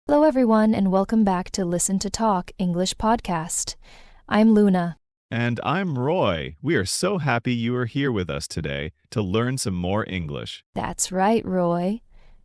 Hello, everyone, and welcome back to Listen to Talk English podcast. I'm Luna. And I'm Roy. We are so happy you are here with us today to learn some more English. That's right, Roy.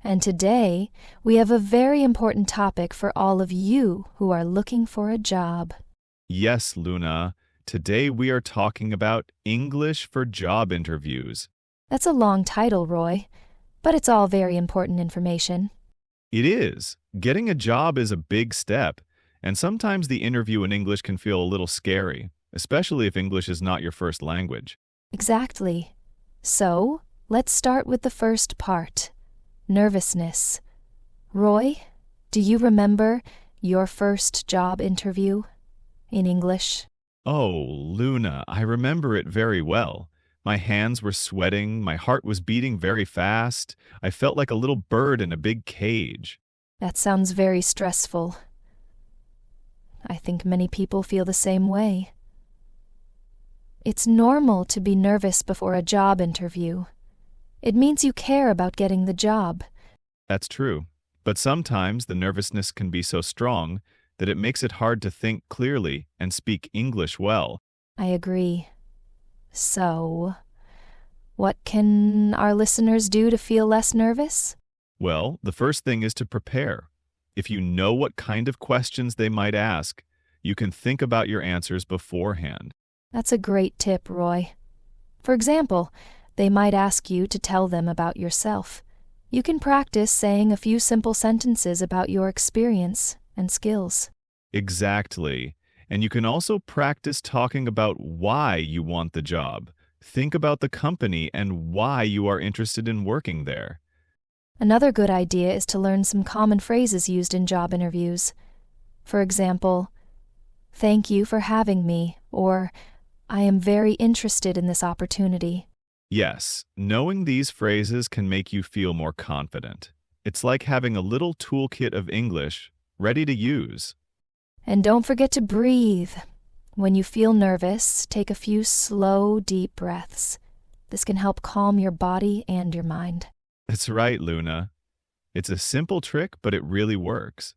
And today, we have a very important topic for all of you who are looking for a job. Yes, Luna. Today we are talking about English for job interviews. That's a long title, Roy, but it's all very important information. It is. Getting a job is a big step, and sometimes the interview in English can feel a little scary, especially if English is not your first language. Exactly. So, let's start with the first part, nervousness. Roy, do you remember your first job interview in English? Oh, Luna, I remember it very well. My hands were sweating, my heart was beating very fast. I felt like a little bird in a big cage. That sounds very stressful. I think many people feel the same way. It's normal to be nervous before a job interview. It means you care about getting the job. That's true. But sometimes the nervousness can be so strong that it makes it hard to think clearly and speak English well. I agree. So, what can our listeners do to feel less nervous? Well, the first thing is to prepare. If you know what kind of questions they might ask, you can think about your answers beforehand. That's a great tip, Roy. For example, they might ask you to tell them about yourself. You can practice saying a few simple sentences about your experience and skills. Exactly. And you can also practice talking about why you want the job. Think about the company and why you are interested in working there. Another good idea is to learn some common phrases used in job interviews. For example, "Thank you for having me," or "I am very interested in this opportunity." Yes, knowing these phrases can make you feel more confident. It's like having a little toolkit of English ready to use. And don't forget to breathe. When you feel nervous, take a few slow, deep breaths. This can help calm your body and your mind. That's right, Luna. It's a simple trick, but it really works.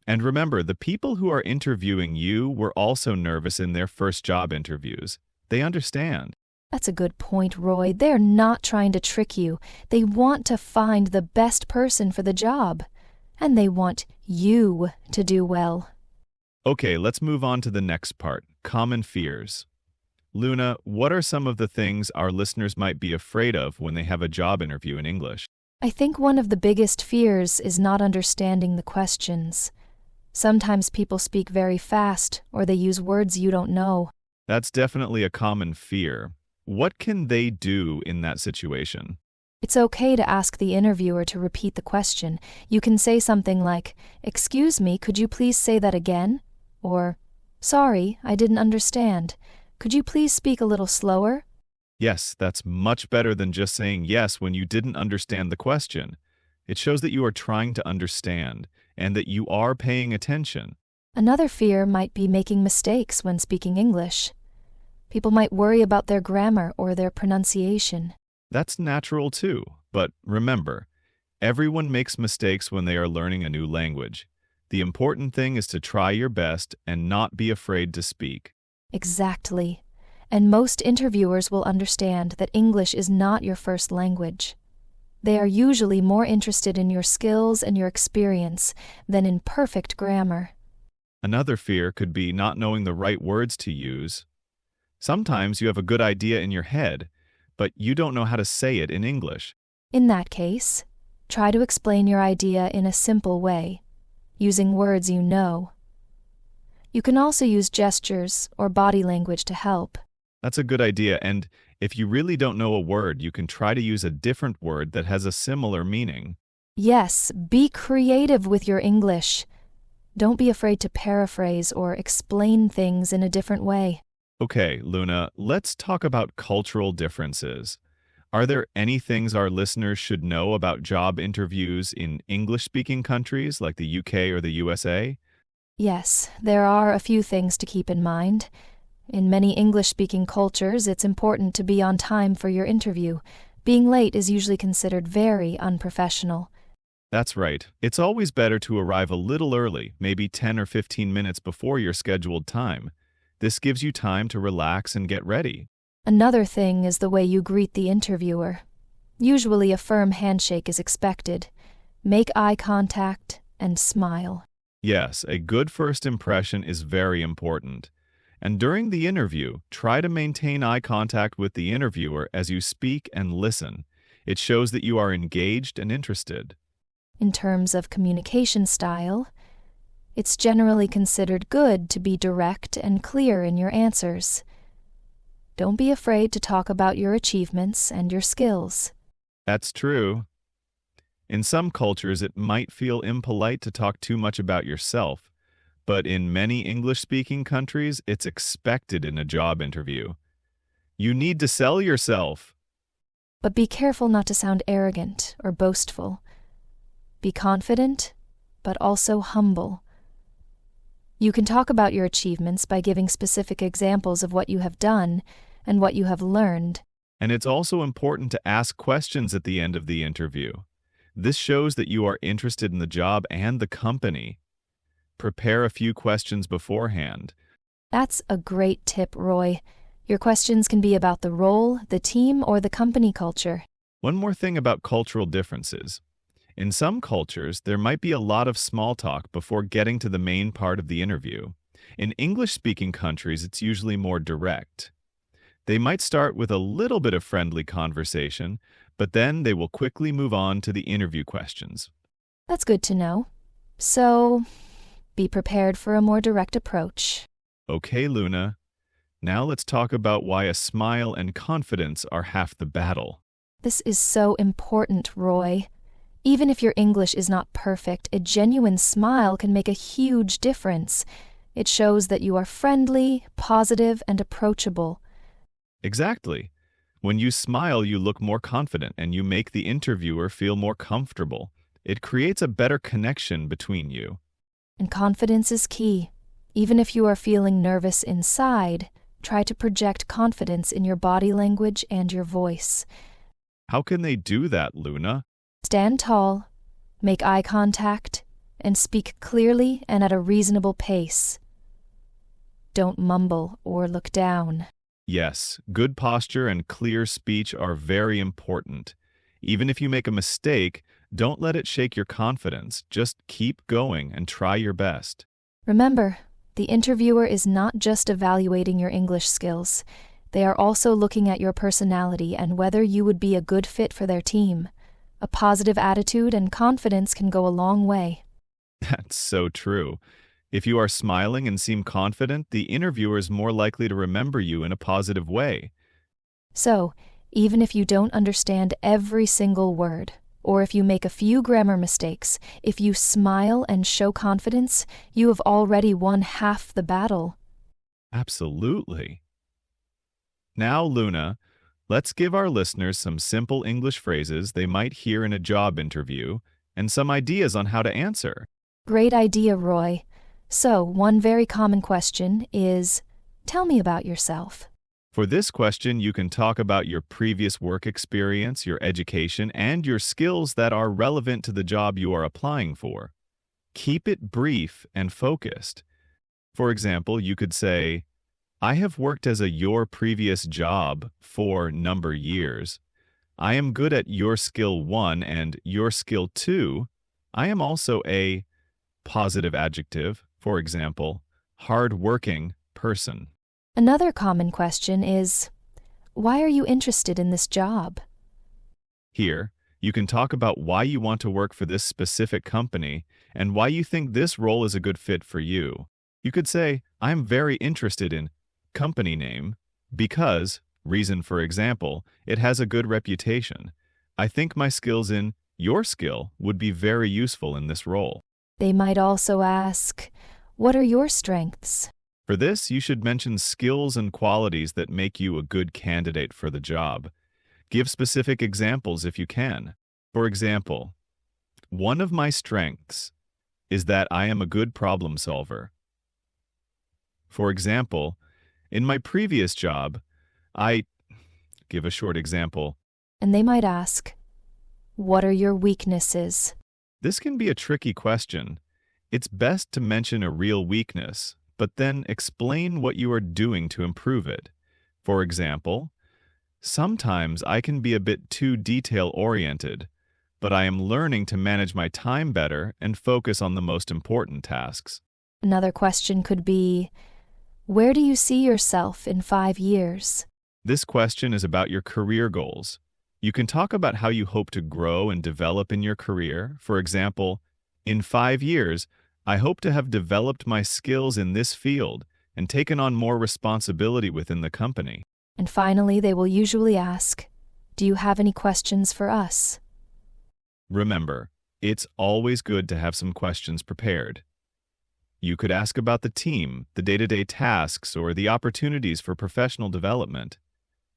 And remember, the people who are interviewing you were also nervous in their first job interviews. They understand. That's a good point, Roy. They're not trying to trick you. They want to find the best person for the job. And they want you to do well. Okay, let's move on to the next part, common fears. Luna, what are some of the things our listeners might be afraid of when they have a job interview in English? I think one of the biggest fears is not understanding the questions. Sometimes people speak very fast, or they use words you don't know. That's definitely a common fear. What can they do in that situation? It's okay to ask the interviewer to repeat the question. You can say something like, "Excuse me, could you please say that again?" Or, "Sorry, I didn't understand. Could you please speak a little slower?" Yes, that's much better than just saying yes when you didn't understand the question. It shows that you are trying to understand and that you are paying attention. Another fear might be making mistakes when speaking English. People might worry about their grammar or their pronunciation. That's natural too, but remember, everyone makes mistakes when they are learning a new language. The important thing is to try your best and not be afraid to speak. Exactly. And most interviewers will understand that English is not your first language. They are usually more interested in your skills and your experience than in perfect grammar. Another fear could be not knowing the right words to use. Sometimes you have a good idea in your head, but you don't know how to say it in English. In that case, try to explain your idea in a simple way, using words you know. You can also use gestures or body language to help. That's a good idea, and if you really don't know a word, you can try to use a different word that has a similar meaning. Yes, be creative with your English. Don't be afraid to paraphrase or explain things in a different way. Okay, Luna, let's talk about cultural differences. Are there any things our listeners should know about job interviews in English-speaking countries like the UK or the USA? Yes, there are a few things to keep in mind. In many English-speaking cultures, it's important to be on time for your interview. Being late is usually considered very unprofessional. That's right. It's always better to arrive a little early, maybe 10 or 15 minutes before your scheduled time. This gives you time to relax and get ready. Another thing is the way you greet the interviewer. Usually a firm handshake is expected. Make eye contact and smile. Yes, a good first impression is very important. And during the interview, try to maintain eye contact with the interviewer as you speak and listen. It shows that you are engaged and interested. In terms of communication style, it's generally considered good to be direct and clear in your answers. Don't be afraid to talk about your achievements and your skills. That's true. In some cultures, it might feel impolite to talk too much about yourself, but in many English-speaking countries, it's expected in a job interview. You need to sell yourself. But be careful not to sound arrogant or boastful. Be confident, but also humble. You can talk about your achievements by giving specific examples of what you have done and what you have learned. And it's also important to ask questions at the end of the interview. This shows that you are interested in the job and the company. Prepare a few questions beforehand. That's a great tip, Roy. Your questions can be about the role, the team, or the company culture. One more thing about cultural differences. In some cultures, there might be a lot of small talk before getting to the main part of the interview. In English-speaking countries, it's usually more direct. They might start with a little bit of friendly conversation, but then they will quickly move on to the interview questions. That's good to know. So, be prepared for a more direct approach. Okay, Luna. Now let's talk about why a smile and confidence are half the battle. This is so important, Roy. Even if your English is not perfect, a genuine smile can make a huge difference. It shows that you are friendly, positive, and approachable. Exactly. When you smile, you look more confident and you make the interviewer feel more comfortable. It creates a better connection between you. And confidence is key. Even if you are feeling nervous inside, try to project confidence in your body language and your voice. How can they do that, Luna? Stand tall, make eye contact, and speak clearly and at a reasonable pace. Don't mumble or look down. Yes, good posture and clear speech are very important. Even if you make a mistake, don't let it shake your confidence. Just keep going and try your best. Remember, the interviewer is not just evaluating your English skills. They are also looking at your personality and whether you would be a good fit for their team. A positive attitude and confidence can go a long way. That's so true. If you are smiling and seem confident, the interviewer is more likely to remember you in a positive way. So, even if you don't understand every single word, or if you make a few grammar mistakes, if you smile and show confidence, you have already won half the battle. Absolutely. Now, Luna, let's give our listeners some simple English phrases they might hear in a job interview and some ideas on how to answer. Great idea, Roy. So, one very common question is, tell me about yourself. For this question, you can talk about your previous work experience, your education, and your skills that are relevant to the job you are applying for. Keep it brief and focused. For example, you could say, I have worked as your previous job for number years. I am good at your skill 1 and your skill 2. I am also a positive adjective, for example, hard-working person. Another common question is, why are you interested in this job? Here, you can talk about why you want to work for this specific company and why you think this role is a good fit for you. You could say, I'm very interested in company name because, reason for example, it has a good reputation. I think my skills in your skill would be very useful in this role. They might also ask, what are your strengths? For this, you should mention skills and qualities that make you a good candidate for the job. Give specific examples if you can. For example, one of my strengths is that I am a good problem solver. For example, in my previous job, give a short example. And they might ask, what are your weaknesses? This can be a tricky question. It's best to mention a real weakness, but then explain what you are doing to improve it. For example, sometimes I can be a bit too detail-oriented, but I am learning to manage my time better and focus on the most important tasks. Another question could be, where do you see yourself in 5 years? This question is about your career goals. You can talk about how you hope to grow and develop in your career. For example, in 5 years, I hope to have developed my skills in this field and taken on more responsibility within the company. And finally, they will usually ask, do you have any questions for us? Remember, it's always good to have some questions prepared. You could ask about the team, the day-to-day tasks, or the opportunities for professional development.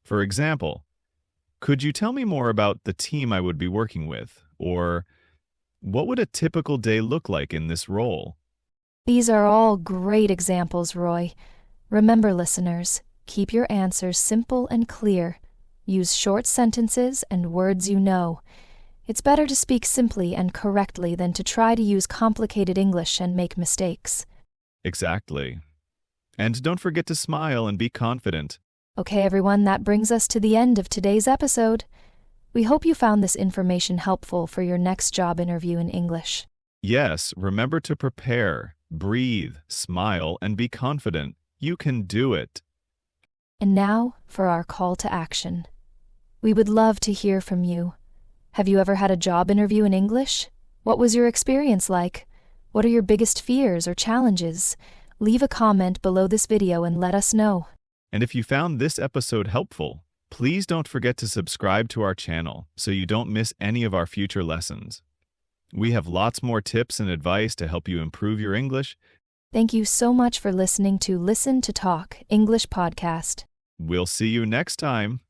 For example, could you tell me more about the team I would be working with? Or what would a typical day look like in this role? These are all great examples, Roy. Remember, listeners, keep your answers simple and clear. Use short sentences and words you know. It's better to speak simply and correctly than to try to use complicated English and make mistakes. Exactly. And don't forget to smile and be confident. Okay, everyone, that brings us to the end of today's episode. We hope you found this information helpful for your next job interview in English. Yes, remember to prepare, breathe, smile, and be confident. You can do it. And now for our call to action. We would love to hear from you. Have you ever had a job interview in English? What was your experience like? What are your biggest fears or challenges? Leave a comment below this video and let us know. And if you found this episode helpful, please don't forget to subscribe to our channel so you don't miss any of our future lessons. We have lots more tips and advice to help you improve your English. Thank you so much for listening to Listen to Talk English podcast. We'll see you next time.